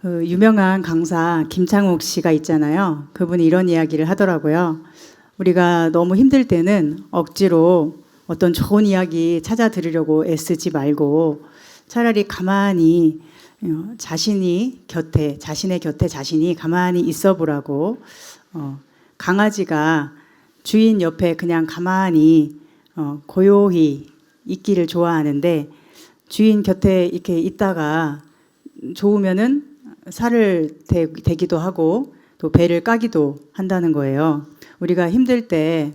그 유명한 강사 김창옥 씨가 있잖아요. 그분이 이런 이야기를 하더라고요. 우리가 너무 힘들 때는 억지로 어떤 좋은 이야기 찾아 들으려고 애쓰지 말고 차라리 가만히 자신의 곁에 자신이 가만히 있어 보라고. 강아지가 주인 옆에 그냥 가만히 고요히 있기를 좋아하는데, 주인 곁에 이렇게 있다가 좋으면은 살을 대기도 하고 또 배를 까기도 한다는 거예요. 우리가 힘들 때,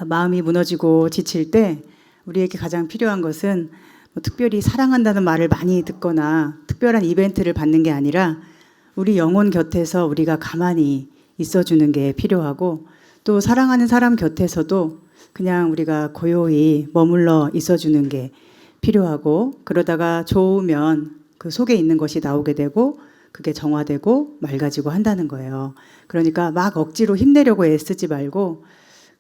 마음이 무너지고 지칠 때 우리에게 가장 필요한 것은 특별히 사랑한다는 말을 많이 듣거나 특별한 이벤트를 받는 게 아니라 우리 영혼 곁에서 우리가 가만히 있어주는 게 필요하고, 또 사랑하는 사람 곁에서도 그냥 우리가 고요히 머물러 있어주는 게 필요하고, 그러다가 좋으면 그 속에 있는 것이 나오게 되고 그게 정화되고 맑아지고 한다는 거예요. 그러니까 막 억지로 힘내려고 애쓰지 말고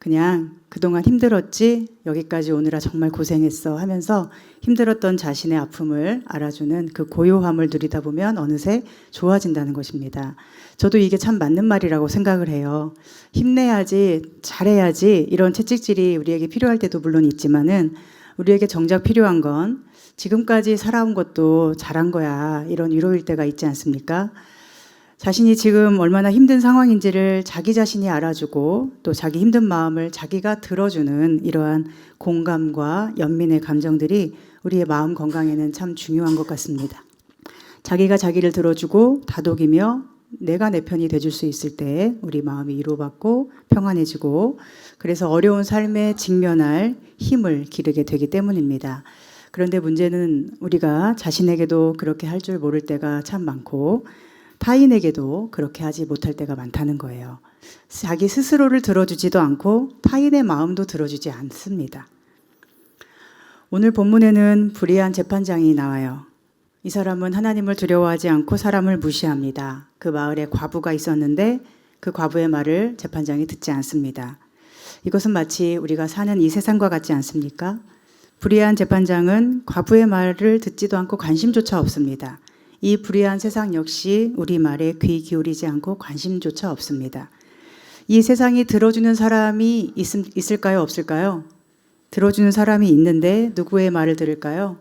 그냥 그동안 힘들었지, 여기까지 오느라 정말 고생했어 하면서 힘들었던 자신의 아픔을 알아주는 그 고요함을 누리다 보면 어느새 좋아진다는 것입니다. 저도 이게 참 맞는 말이라고 생각을 해요. 힘내야지, 잘해야지 이런 채찍질이 우리에게 필요할 때도 물론 있지만은, 우리에게 정작 필요한 건 지금까지 살아온 것도 잘한 거야, 이런 위로일 때가 있지 않습니까? 자신이 지금 얼마나 힘든 상황인지를 자기 자신이 알아주고 또 자기 힘든 마음을 자기가 들어주는 이러한 공감과 연민의 감정들이 우리의 마음 건강에는 참 중요한 것 같습니다. 자기가 자기를 들어주고 다독이며 내가 내 편이 돼줄 수 있을 때 우리 마음이 위로받고 평안해지고, 그래서 어려운 삶에 직면할 힘을 기르게 되기 때문입니다. 그런데 문제는 우리가 자신에게도 그렇게 할 줄 모를 때가 참 많고 타인에게도 그렇게 하지 못할 때가 많다는 거예요. 자기 스스로를 들어주지도 않고 타인의 마음도 들어주지 않습니다. 오늘 본문에는 불의한 재판장이 나와요. 이 사람은 하나님을 두려워하지 않고 사람을 무시합니다. 그 마을에 과부가 있었는데 그 과부의 말을 재판장이 듣지 않습니다. 이것은 마치 우리가 사는 이 세상과 같지 않습니까? 불의한 재판장은 과부의 말을 듣지도 않고 관심조차 없습니다. 이 불의한 세상 역시 우리 말에 귀 기울이지 않고 관심조차 없습니다. 이 세상이 들어주는 사람이 있을까요? 없을까요? 들어주는 사람이 있는데 누구의 말을 들을까요?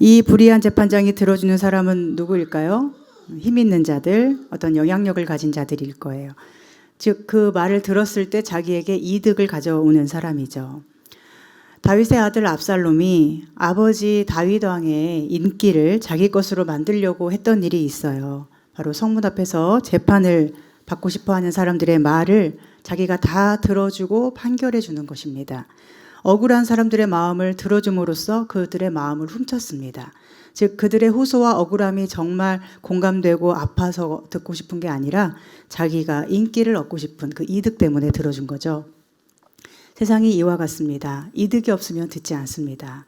이 불의한 재판장이 들어주는 사람은 누구일까요? 힘 있는 자들, 어떤 영향력을 가진 자들일 거예요. 즉, 그 말을 들었을 때 자기에게 이득을 가져오는 사람이죠. 다윗의 아들 압살롬이 아버지 다윗 왕의 인기를 자기 것으로 만들려고 했던 일이 있어요. 바로 성문 앞에서 재판을 받고 싶어하는 사람들의 말을 자기가 다 들어주고 판결해 주는 것입니다. 억울한 사람들의 마음을 들어줌으로써 그들의 마음을 훔쳤습니다. 즉, 그들의 호소와 억울함이 정말 공감되고 아파서 듣고 싶은 게 아니라 자기가 인기를 얻고 싶은 그 이득 때문에 들어준 거죠. 세상이 이와 같습니다. 이득이 없으면 듣지 않습니다.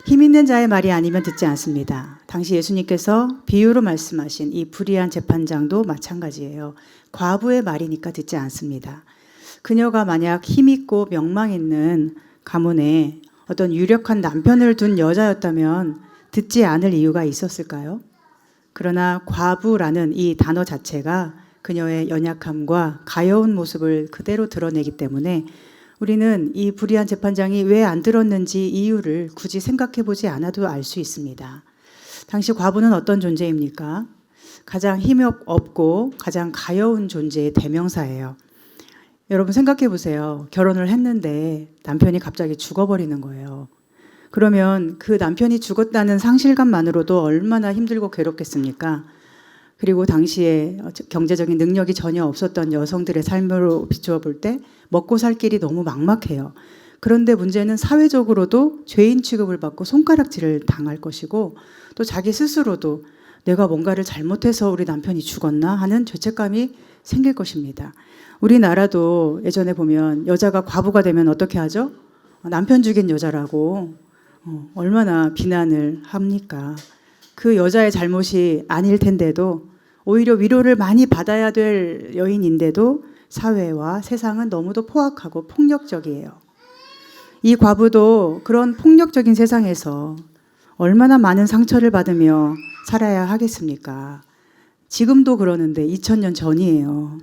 힘 있는 자의 말이 아니면 듣지 않습니다. 당시 예수님께서 비유로 말씀하신 이 불의한 재판장도 마찬가지예요. 과부의 말이니까 듣지 않습니다. 그녀가 만약 힘 있고 명망 있는 가문에 어떤 유력한 남편을 둔 여자였다면 듣지 않을 이유가 있었을까요? 그러나 과부라는 이 단어 자체가 그녀의 연약함과 가여운 모습을 그대로 드러내기 때문에 우리는 이 불의한 재판장이 왜 안 들었는지 이유를 굳이 생각해 보지 않아도 알 수 있습니다. 당시 과부는 어떤 존재입니까? 가장 힘이 없고 가장 가여운 존재의 대명사예요. 여러분 생각해 보세요. 결혼을 했는데 남편이 갑자기 죽어버리는 거예요. 그러면 그 남편이 죽었다는 상실감만으로도 얼마나 힘들고 괴롭겠습니까? 그리고 당시에 경제적인 능력이 전혀 없었던 여성들의 삶으로 비추어 볼 때 먹고 살 길이 너무 막막해요. 그런데 문제는 사회적으로도 죄인 취급을 받고 손가락질을 당할 것이고, 또 자기 스스로도 내가 뭔가를 잘못해서 우리 남편이 죽었나 하는 죄책감이 생길 것입니다. 우리나라도 예전에 보면 여자가 과부가 되면 어떻게 하죠? 남편 죽인 여자라고 얼마나 비난을 합니까? 그 여자의 잘못이 아닐 텐데도 오히려 위로를 많이 받아야 될 여인인데도 사회와 세상은 너무도 포악하고 폭력적이에요. 이 과부도 그런 폭력적인 세상에서 얼마나 많은 상처를 받으며 살아야 하겠습니까? 지금도 그러는데 2000년 전이에요.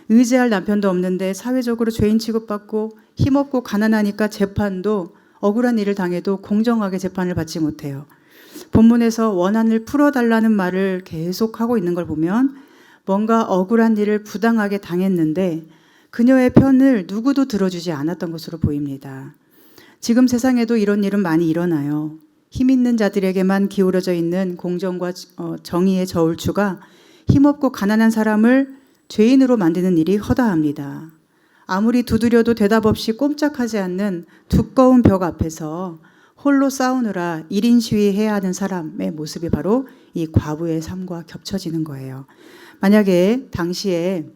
의지할 남편도 없는데 사회적으로 죄인 취급받고 힘없고 가난하니까 재판도 억울한 일을 당해도 공정하게 재판을 받지 못해요. 본문에서 원한을 풀어달라는 말을 계속하고 있는 걸 보면 뭔가 억울한 일을 부당하게 당했는데 그녀의 편을 누구도 들어주지 않았던 것으로 보입니다. 지금 세상에도 이런 일은 많이 일어나요. 힘 있는 자들에게만 기울어져 있는 공정과 정의의 저울추가 힘없고 가난한 사람을 죄인으로 만드는 일이 허다합니다. 아무리 두드려도 대답 없이 꼼짝하지 않는 두꺼운 벽 앞에서 홀로 싸우느라 1인 시위해야 하는 사람의 모습이 바로 이 과부의 삶과 겹쳐지는 거예요. 만약에 당시에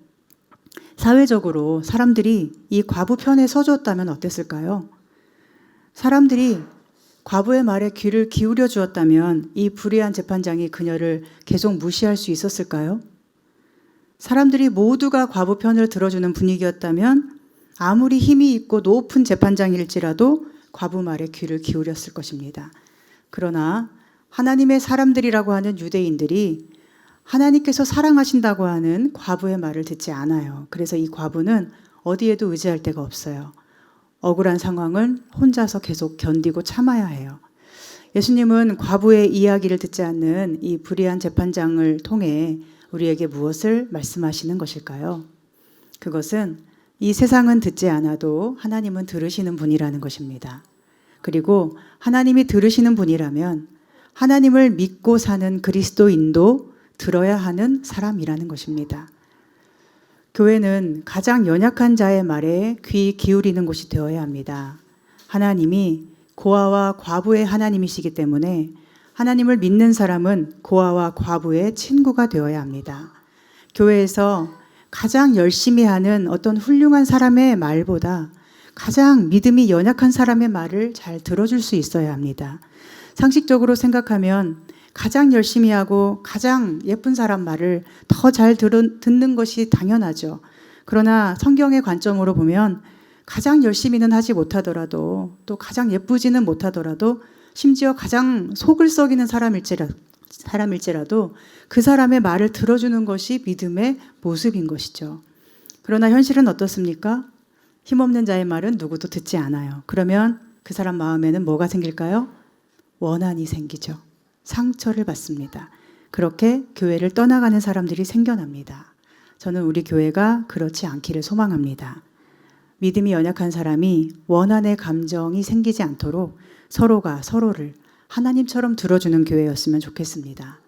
사회적으로 사람들이 이 과부 편에 서줬다면 어땠을까요? 사람들이 과부의 말에 귀를 기울여 주었다면 이 불의한 재판장이 그녀를 계속 무시할 수 있었을까요? 사람들이 모두가 과부 편을 들어주는 분위기였다면 아무리 힘이 있고 높은 재판장일지라도 과부 말에 귀를 기울였을 것입니다. 그러나 하나님의 사람들이라고 하는 유대인들이 하나님께서 사랑하신다고 하는 과부의 말을 듣지 않아요. 그래서 이 과부는 어디에도 의지할 데가 없어요. 억울한 상황을 혼자서 계속 견디고 참아야 해요. 예수님은 과부의 이야기를 듣지 않는 이 불의한 재판장을 통해 우리에게 무엇을 말씀하시는 것일까요? 그것은 이 세상은 듣지 않아도 하나님은 들으시는 분이라는 것입니다. 그리고 하나님이 들으시는 분이라면 하나님을 믿고 사는 그리스도인도 들어야 하는 사람이라는 것입니다. 교회는 가장 연약한 자의 말에 귀 기울이는 곳이 되어야 합니다. 하나님이 고아와 과부의 하나님이시기 때문에 하나님을 믿는 사람은 고아와 과부의 친구가 되어야 합니다. 교회에서 가장 열심히 하는 어떤 훌륭한 사람의 말보다 가장 믿음이 연약한 사람의 말을 잘 들어줄 수 있어야 합니다. 상식적으로 생각하면 가장 열심히 하고 가장 예쁜 사람 말을 더 잘 듣는 것이 당연하죠. 그러나 성경의 관점으로 보면 가장 열심히는 하지 못하더라도 또 가장 예쁘지는 못하더라도 심지어 가장 속을 썩이는 사람일지라도 그 사람의 말을 들어주는 것이 믿음의 모습인 것이죠. 그러나 현실은 어떻습니까? 힘없는 자의 말은 누구도 듣지 않아요. 그러면 그 사람 마음에는 뭐가 생길까요? 원한이 생기죠. 상처를 받습니다. 그렇게 교회를 떠나가는 사람들이 생겨납니다. 저는 우리 교회가 그렇지 않기를 소망합니다. 믿음이 연약한 사람이 원한의 감정이 생기지 않도록 서로가 서로를 하나님처럼 들어주는 교회였으면 좋겠습니다.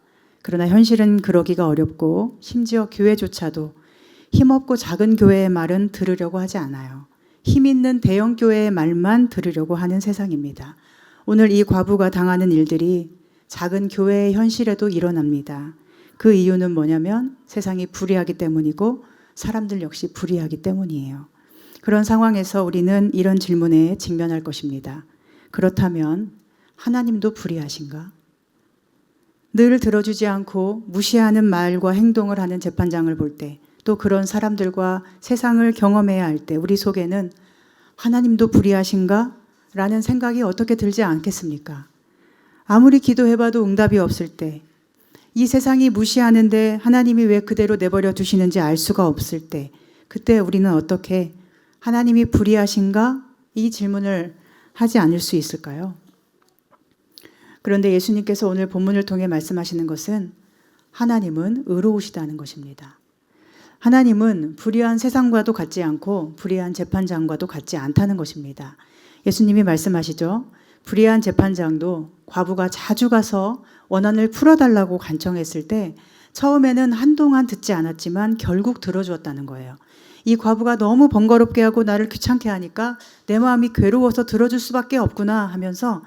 그러나 현실은 그러기가 어렵고 심지어 교회조차도 힘없고 작은 교회의 말은 들으려고 하지 않아요. 힘 있는 대형 교회의 말만 들으려고 하는 세상입니다. 오늘 이 과부가 당하는 일들이 작은 교회의 현실에도 일어납니다. 그 이유는 뭐냐면 세상이 불의하기 때문이고 사람들 역시 불의하기 때문이에요. 그런 상황에서 우리는 이런 질문에 직면할 것입니다. 그렇다면 하나님도 불의하신가? 늘 들어주지 않고 무시하는 말과 행동을 하는 재판장을 볼 때, 또 그런 사람들과 세상을 경험해야 할 때 우리 속에는 하나님도 불의하신가? 라는 생각이 어떻게 들지 않겠습니까? 아무리 기도해봐도 응답이 없을 때, 이 세상이 무시하는데 하나님이 왜 그대로 내버려 두시는지 알 수가 없을 때, 그때 우리는 어떻게 하나님이 불의하신가? 이 질문을 하지 않을 수 있을까요? 그런데 예수님께서 오늘 본문을 통해 말씀하시는 것은 하나님은 의로우시다는 것입니다. 하나님은 불의한 세상과도 같지 않고 불의한 재판장과도 같지 않다는 것입니다. 예수님이 말씀하시죠. 불의한 재판장도 과부가 자주 가서 원한을 풀어달라고 간청했을 때 처음에는 한동안 듣지 않았지만 결국 들어주었다는 거예요. 이 과부가 너무 번거롭게 하고 나를 귀찮게 하니까 내 마음이 괴로워서 들어줄 수밖에 없구나 하면서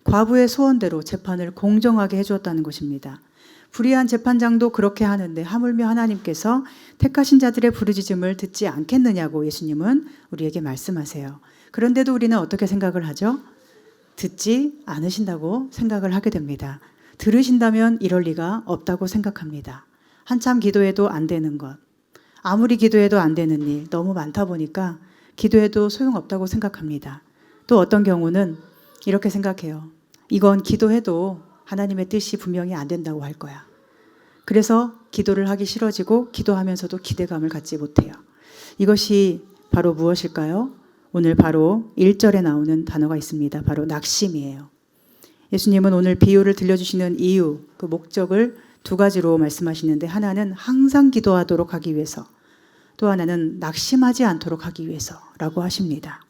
과부의 소원대로 재판을 공정하게 해주었다는 것입니다. 불의한 재판장도 그렇게 하는데 하물며 하나님께서 택하신 자들의 부르짖음을 듣지 않겠느냐고 예수님은 우리에게 말씀하세요. 그런데도 우리는 어떻게 생각을 하죠? 듣지 않으신다고 생각을 하게 됩니다. 들으신다면 이럴 리가 없다고 생각합니다. 한참 기도해도 안 되는 것, 아무리 기도해도 안 되는 일 너무 많다 보니까 기도해도 소용없다고 생각합니다. 또 어떤 경우는 이렇게 생각해요. 이건 기도해도 하나님의 뜻이 분명히 안 된다고 할 거야. 그래서 기도를 하기 싫어지고 기도하면서도 기대감을 갖지 못해요. 이것이 바로 무엇일까요? 오늘 바로 1절에 나오는 단어가 있습니다. 바로 낙심이에요. 예수님은 오늘 비유를 들려주시는 이유, 그 목적을 두 가지로 말씀하시는데, 하나는 항상 기도하도록 하기 위해서, 또 하나는 낙심하지 않도록 하기 위해서라고 하십니다.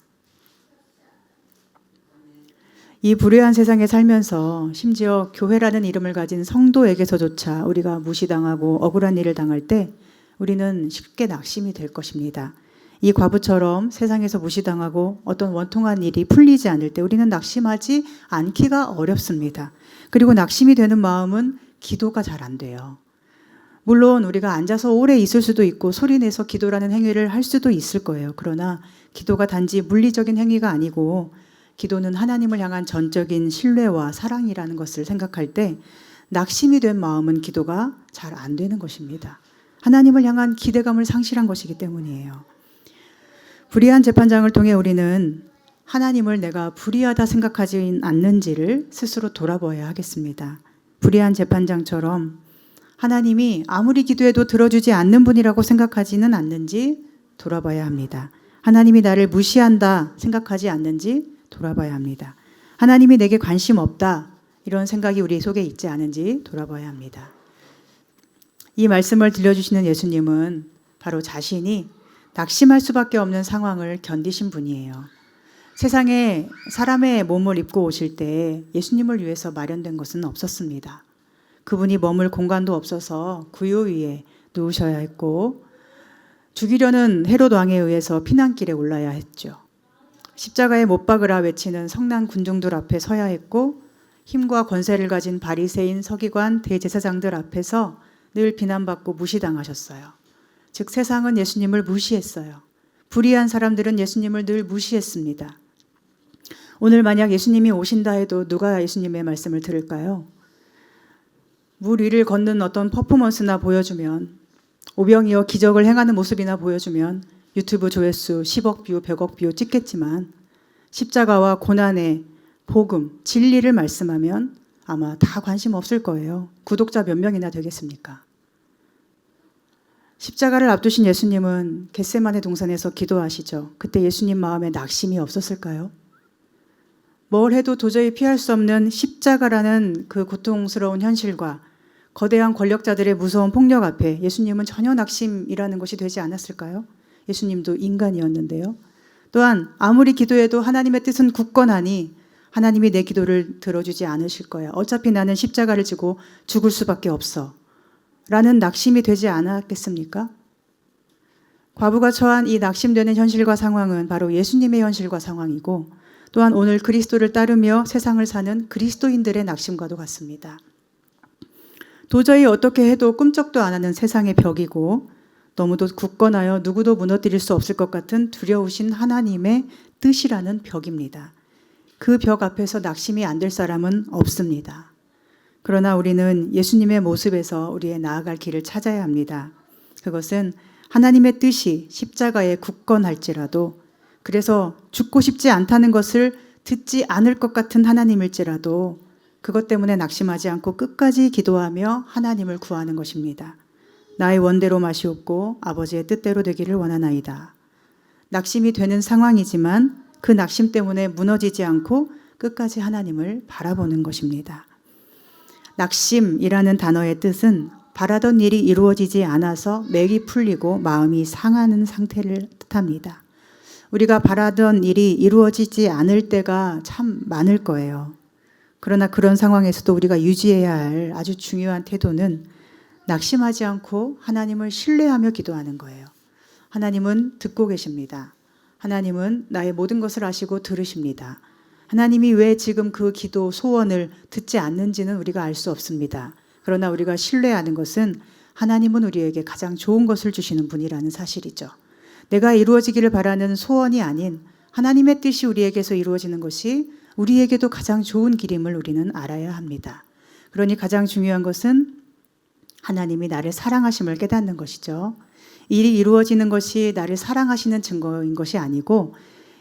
이 불의한 세상에 살면서 심지어 교회라는 이름을 가진 성도에게서조차 우리가 무시당하고 억울한 일을 당할 때 우리는 쉽게 낙심이 될 것입니다. 이 과부처럼 세상에서 무시당하고 어떤 원통한 일이 풀리지 않을 때 우리는 낙심하지 않기가 어렵습니다. 그리고 낙심이 되는 마음은 기도가 잘 안 돼요. 물론 우리가 앉아서 오래 있을 수도 있고 소리내서 기도라는 행위를 할 수도 있을 거예요. 그러나 기도가 단지 물리적인 행위가 아니고 기도는 하나님을 향한 전적인 신뢰와 사랑이라는 것을 생각할 때 낙심이 된 마음은 기도가 잘 안 되는 것입니다. 하나님을 향한 기대감을 상실한 것이기 때문이에요. 불의한 재판장을 통해 우리는 하나님을 내가 불의하다 생각하지 않는지를 스스로 돌아보아야 하겠습니다. 불의한 재판장처럼 하나님이 아무리 기도해도 들어주지 않는 분이라고 생각하지는 않는지 돌아봐야 합니다. 하나님이 나를 무시한다 생각하지 않는지 돌아봐야 합니다. 하나님이 내게 관심 없다 이런 생각이 우리 속에 있지 않은지 돌아봐야 합니다. 이 말씀을 들려주시는 예수님은 바로 자신이 낙심할 수밖에 없는 상황을 견디신 분이에요. 세상에 사람의 몸을 입고 오실 때 예수님을 위해서 마련된 것은 없었습니다. 그분이 머물 공간도 없어서 구유 위에 누우셔야 했고 죽이려는 헤롯 왕에 의해서 피난길에 올라야 했죠. 십자가에 못 박으라 외치는 성난 군중들 앞에 서야 했고 힘과 권세를 가진 바리새인, 서기관, 대제사장들 앞에서 늘 비난받고 무시당하셨어요. 즉 세상은 예수님을 무시했어요. 불의한 사람들은 예수님을 늘 무시했습니다. 오늘 만약 예수님이 오신다 해도 누가 예수님의 말씀을 들을까요? 물 위를 걷는 어떤 퍼포먼스나 보여주면, 오병이어 기적을 행하는 모습이나 보여주면 유튜브 조회수 10억 뷰, 100억 뷰 찍겠지만 십자가와 고난의 복음, 진리를 말씀하면 아마 다 관심 없을 거예요. 구독자 몇 명이나 되겠습니까? 십자가를 앞두신 예수님은 겟세마네 동산에서 기도하시죠. 그때 예수님 마음에 낙심이 없었을까요? 뭘 해도 도저히 피할 수 없는 십자가라는 그 고통스러운 현실과 거대한 권력자들의 무서운 폭력 앞에 예수님은 전혀 낙심이라는 것이 되지 않았을까요? 예수님도 인간이었는데요. 또한 아무리 기도해도 하나님의 뜻은 굳건하니 하나님이 내 기도를 들어주지 않으실 거야. 어차피 나는 십자가를 지고 죽을 수밖에 없어. 라는 낙심이 되지 않았겠습니까? 과부가 처한 이 낙심되는 현실과 상황은 바로 예수님의 현실과 상황이고 또한 오늘 그리스도를 따르며 세상을 사는 그리스도인들의 낙심과도 같습니다. 도저히 어떻게 해도 꿈쩍도 안 하는 세상의 벽이고 너무도 굳건하여 누구도 무너뜨릴 수 없을 것 같은 두려우신 하나님의 뜻이라는 벽입니다. 그 벽 앞에서 낙심이 안 될 사람은 없습니다. 그러나 우리는 예수님의 모습에서 우리의 나아갈 길을 찾아야 합니다. 그것은 하나님의 뜻이 십자가에 굳건할지라도, 그래서 죽고 싶지 않다는 것을 듣지 않을 것 같은 하나님일지라도 그것 때문에 낙심하지 않고 끝까지 기도하며 하나님을 구하는 것입니다. 나의 원대로 마시옵고 아버지의 뜻대로 되기를 원하나이다. 낙심이 되는 상황이지만 그 낙심 때문에 무너지지 않고 끝까지 하나님을 바라보는 것입니다. 낙심이라는 단어의 뜻은 바라던 일이 이루어지지 않아서 맥이 풀리고 마음이 상하는 상태를 뜻합니다. 우리가 바라던 일이 이루어지지 않을 때가 참 많을 거예요. 그러나 그런 상황에서도 우리가 유지해야 할 아주 중요한 태도는 낙심하지 않고 하나님을 신뢰하며 기도하는 거예요. 하나님은 듣고 계십니다. 하나님은 나의 모든 것을 아시고 들으십니다. 하나님이 왜 지금 그 기도 소원을 듣지 않는지는 우리가 알 수 없습니다. 그러나 우리가 신뢰하는 것은 하나님은 우리에게 가장 좋은 것을 주시는 분이라는 사실이죠. 내가 이루어지기를 바라는 소원이 아닌 하나님의 뜻이 우리에게서 이루어지는 것이 우리에게도 가장 좋은 길임을 우리는 알아야 합니다. 그러니 가장 중요한 것은 하나님이 나를 사랑하심을 깨닫는 것이죠. 일이 이루어지는 것이 나를 사랑하시는 증거인 것이 아니고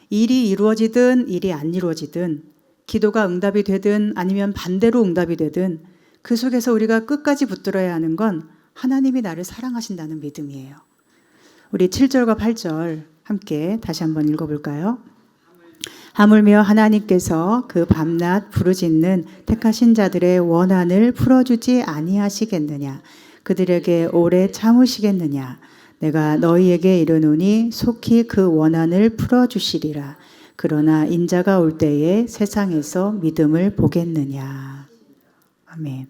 일이 이루어지든 일이 안 이루어지든 기도가 응답이 되든 아니면 반대로 응답이 되든 그 속에서 우리가 끝까지 붙들어야 하는 건 하나님이 나를 사랑하신다는 믿음이에요. 우리 7절과 8절 함께 다시 한번 읽어볼까요? 하물며 하나님께서 그 밤낮 부르짖는 택하신 자들의 원한을 풀어주지 아니하시겠느냐? 그들에게 오래 참으시겠느냐? 내가 너희에게 이르노니 속히 그 원한을 풀어주시리라. 그러나 인자가 올 때에 세상에서 믿음을 보겠느냐? 아멘.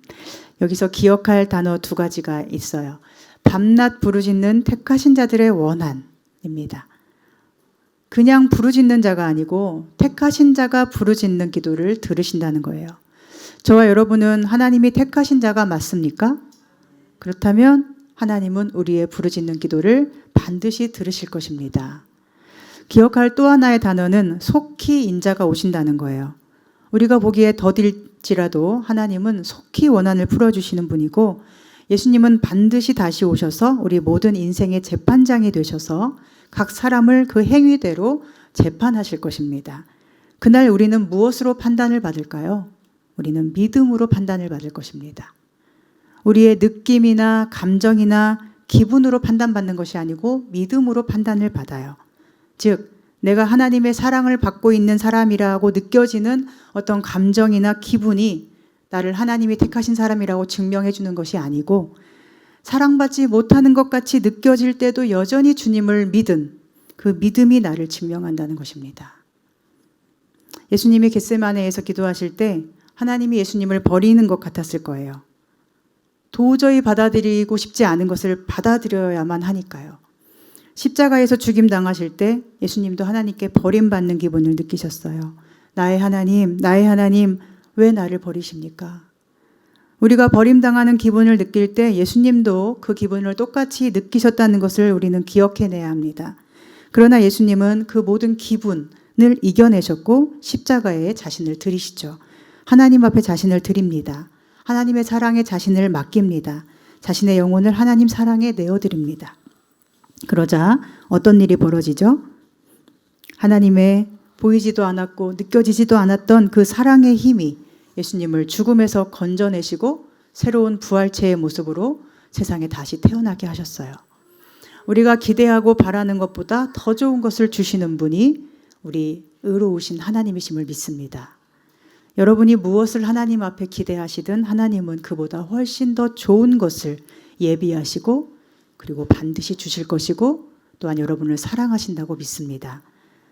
여기서 기억할 단어 두 가지가 있어요. 밤낮 부르짖는 택하신 자들의 원한입니다. 그냥 부르짖는 자가 아니고 택하신 자가 부르짖는 기도를 들으신다는 거예요. 저와 여러분은 하나님이 택하신 자가 맞습니까? 그렇다면 하나님은 우리의 부르짖는 기도를 반드시 들으실 것입니다. 기억할 또 하나의 단어는 속히 인자가 오신다는 거예요. 우리가 보기에 더딜지라도 하나님은 속히 원한을 풀어주시는 분이고, 예수님은 반드시 다시 오셔서 우리 모든 인생의 재판장이 되셔서 각 사람을 그 행위대로 재판하실 것입니다. 그날 우리는 무엇으로 판단을 받을까요? 우리는 믿음으로 판단을 받을 것입니다. 우리의 느낌이나 감정이나 기분으로 판단받는 것이 아니고 믿음으로 판단을 받아요. 즉, 내가 하나님의 사랑을 받고 있는 사람이라고 느껴지는 어떤 감정이나 기분이 나를 하나님이 택하신 사람이라고 증명해 주는 것이 아니고, 사랑받지 못하는 것 같이 느껴질 때도 여전히 주님을 믿은 그 믿음이 나를 증명한다는 것입니다. 예수님이 겟세마네에서 기도하실 때 하나님이 예수님을 버리는 것 같았을 거예요. 도저히 받아들이고 싶지 않은 것을 받아들여야만 하니까요. 십자가에서 죽임 당하실 때 예수님도 하나님께 버림받는 기분을 느끼셨어요. 나의 하나님, 왜 나를 버리십니까? 우리가 버림당하는 기분을 느낄 때 예수님도 그 기분을 똑같이 느끼셨다는 것을 우리는 기억해내야 합니다. 그러나 예수님은 그 모든 기분을 이겨내셨고 십자가에 자신을 드리시죠. 하나님 앞에 자신을 드립니다. 하나님의 사랑에 자신을 맡깁니다. 자신의 영혼을 하나님 사랑에 내어드립니다. 그러자 어떤 일이 벌어지죠? 하나님의 보이지도 않았고 느껴지지도 않았던 그 사랑의 힘이 예수님을 죽음에서 건져내시고 새로운 부활체의 모습으로 세상에 다시 태어나게 하셨어요. 우리가 기대하고 바라는 것보다 더 좋은 것을 주시는 분이 우리 의로우신 하나님이심을 믿습니다. 여러분이 무엇을 하나님 앞에 기대하시든 하나님은 그보다 훨씬 더 좋은 것을 예비하시고 그리고 반드시 주실 것이고 또한 여러분을 사랑하신다고 믿습니다.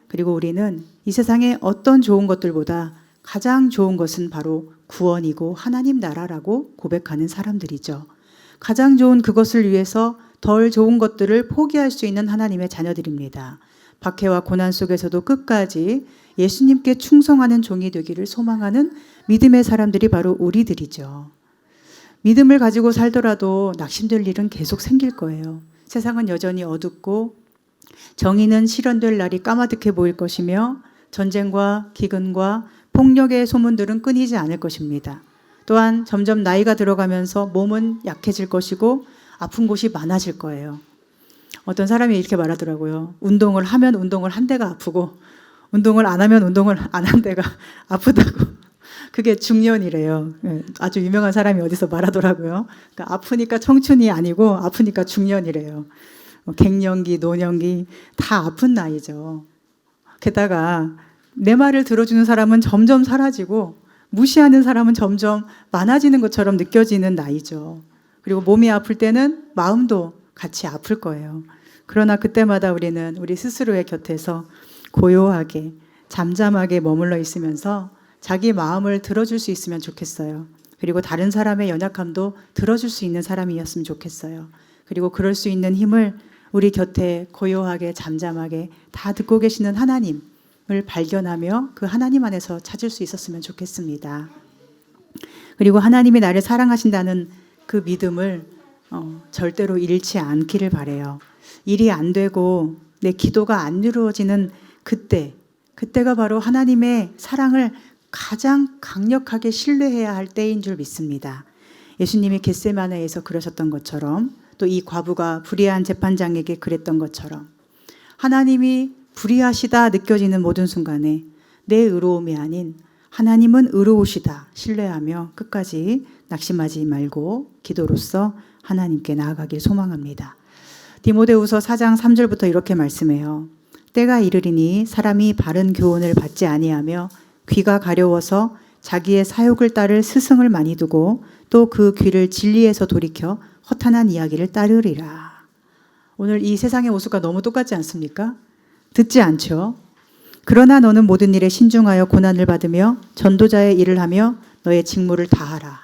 그리고 우리는 이 세상의 어떤 좋은 것들보다 가장 좋은 것은 바로 구원이고 하나님 나라라고 고백하는 사람들이죠. 가장 좋은 그것을 위해서 덜 좋은 것들을 포기할 수 있는 하나님의 자녀들입니다. 박해와 고난 속에서도 끝까지 예수님께 충성하는 종이 되기를 소망하는 믿음의 사람들이 바로 우리들이죠. 믿음을 가지고 살더라도 낙심될 일은 계속 생길 거예요. 세상은 여전히 어둡고 정의는 실현될 날이 까마득해 보일 것이며 전쟁과 기근과 폭력의 소문들은 끊이지 않을 것입니다. 또한 점점 나이가 들어가면서 몸은 약해질 것이고 아픈 곳이 많아질 거예요. 어떤 사람이 이렇게 말하더라고요. 운동을 하면 운동을 한 데가 아프고 운동을 안 하면 운동을 안 한 데가 아프다고. 그게 중년이래요. 아주 유명한 사람이 어디서 말하더라고요. 그러니까 아프니까 청춘이 아니고 아프니까 중년이래요. 갱년기, 노년기 다 아픈 나이죠. 게다가 내 말을 들어주는 사람은 점점 사라지고 무시하는 사람은 점점 많아지는 것처럼 느껴지는 나이죠. 그리고 몸이 아플 때는 마음도 같이 아플 거예요. 그러나 그때마다 우리는 우리 스스로의 곁에서 고요하게 잠잠하게 머물러 있으면서 자기 마음을 들어줄 수 있으면 좋겠어요. 그리고 다른 사람의 연약함도 들어줄 수 있는 사람이었으면 좋겠어요. 그리고 그럴 수 있는 힘을 우리 곁에 고요하게 잠잠하게 다 듣고 계시는 하나님을 발견하며 그 하나님 안에서 찾을 수 있었으면 좋겠습니다. 그리고 하나님이 나를 사랑하신다는 그 믿음을 절대로 잃지 않기를 바라요. 일이 안 되고 내 기도가 안 이루어지는 그때가 바로 하나님의 사랑을 가장 강력하게 신뢰해야 할 때인 줄 믿습니다. 예수님이 겟세마네에서 그러셨던 것처럼 또 이 과부가 불의한 재판장에게 그랬던 것처럼 하나님이 불의하시다 느껴지는 모든 순간에 내 의로움이 아닌 하나님은 의로우시다 신뢰하며 끝까지 낙심하지 말고 기도로써 하나님께 나아가길 소망합니다. 디모데후서 4장 3절부터 이렇게 말씀해요. 때가 이르리니 사람이 바른 교훈을 받지 아니하며 귀가 가려워서 자기의 사욕을 따를 스승을 많이 두고 또 그 귀를 진리에서 돌이켜 허탄한 이야기를 따르리라. 오늘 이 세상의 모습과 너무 똑같지 않습니까? 듣지 않죠. 그러나 너는 모든 일에 신중하여 고난을 받으며 전도자의 일을 하며 너의 직무를 다하라.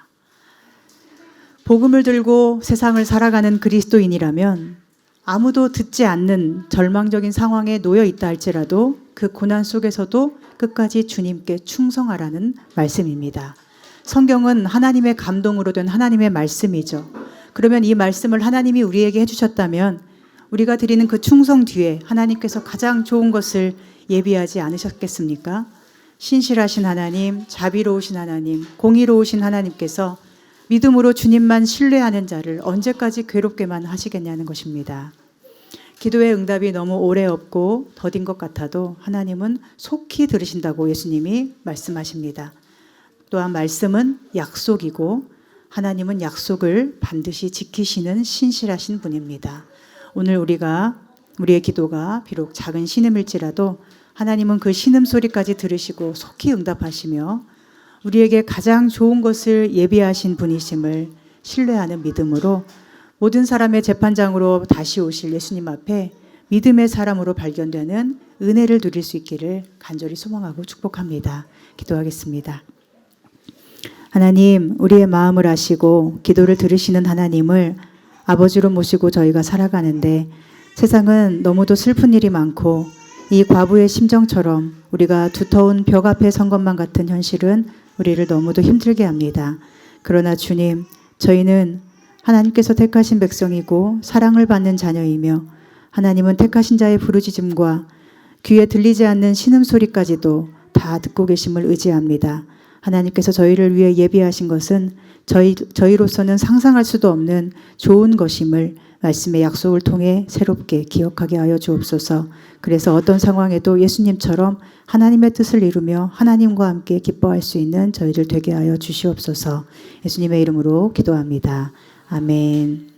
복음을 들고 세상을 살아가는 그리스도인이라면 아무도 듣지 않는 절망적인 상황에 놓여 있다 할지라도 그 고난 속에서도 끝까지 주님께 충성하라는 말씀입니다. 성경은 하나님의 감동으로 된 하나님의 말씀이죠. 그러면 이 말씀을 하나님이 우리에게 해주셨다면 우리가 드리는 그 충성 뒤에 하나님께서 가장 좋은 것을 예비하지 않으셨겠습니까? 신실하신 하나님, 자비로우신 하나님, 공의로우신 하나님께서 믿음으로 주님만 신뢰하는 자를 언제까지 괴롭게만 하시겠냐는 것입니다. 기도의 응답이 너무 오래 없고 더딘 것 같아도 하나님은 속히 들으신다고 예수님이 말씀하십니다. 또한 말씀은 약속이고 하나님은 약속을 반드시 지키시는 신실하신 분입니다. 오늘 우리의 기도가 비록 작은 신음일지라도 하나님은 그 신음 소리까지 들으시고 속히 응답하시며 우리에게 가장 좋은 것을 예비하신 분이심을 신뢰하는 믿음으로 모든 사람의 재판장으로 다시 오실 예수님 앞에 믿음의 사람으로 발견되는 은혜를 누릴 수 있기를 간절히 소망하고 축복합니다. 기도하겠습니다. 하나님, 우리의 마음을 아시고 기도를 들으시는 하나님을 아버지로 모시고 저희가 살아가는데 세상은 너무도 슬픈 일이 많고 이 과부의 심정처럼 우리가 두터운 벽 앞에 선 것만 같은 현실은 우리를 너무도 힘들게 합니다. 그러나 주님, 저희는 하나님께서 택하신 백성이고 사랑을 받는 자녀이며 하나님은 택하신 자의 부르짖음과 귀에 들리지 않는 신음소리까지도 다 듣고 계심을 의지합니다. 하나님께서 저희를 위해 예비하신 것은 저희로서는 상상할 수도 없는 좋은 것임을 말씀의 약속을 통해 새롭게 기억하게 하여 주옵소서. 그래서 어떤 상황에도 예수님처럼 하나님의 뜻을 이루며 하나님과 함께 기뻐할 수 있는 저희들 되게 하여 주시옵소서. 예수님의 이름으로 기도합니다. 아멘.